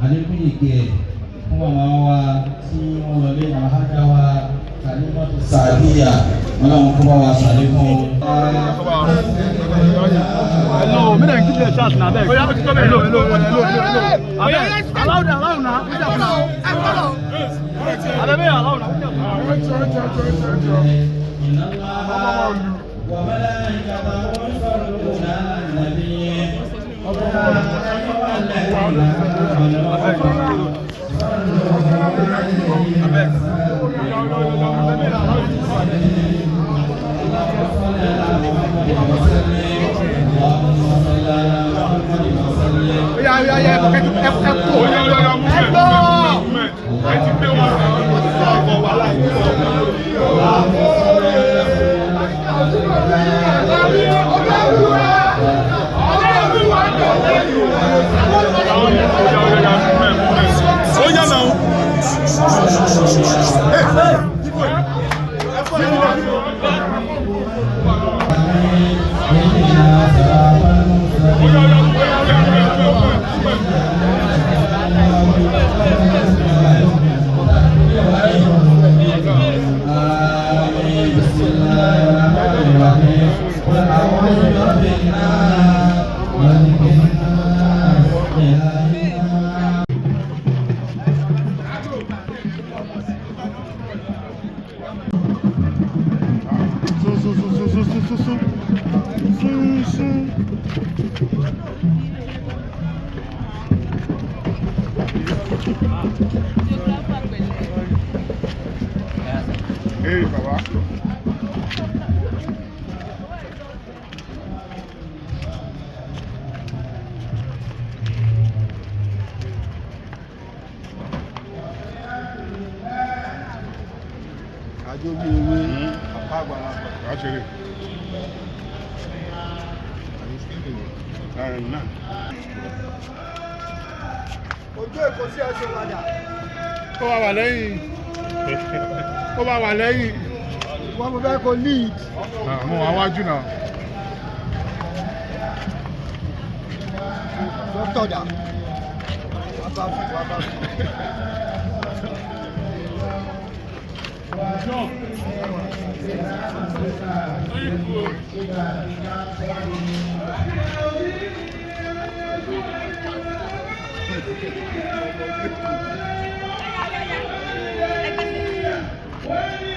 àlékún ìkẹ́ fún màmá wa tí wọ́n lọ lé àhájá wa Kalimatu Sa'diya wọn làwọn kó bá wa ṣàlékún. Hello, me then give you a chance now. Hello. Allow now. Hey, Baba. Àjọ bí ewé àpá àgbàlagbà. Actually. Ojú èkó sí ẹsẹ̀ padà. Ó wà lẹ́yìn. Ó wà lẹ́yìn. Wọ́n mo fẹ́ kó lead. Mo wà wájú náà. Dókítà dà. Wàá bá fi. Thank you.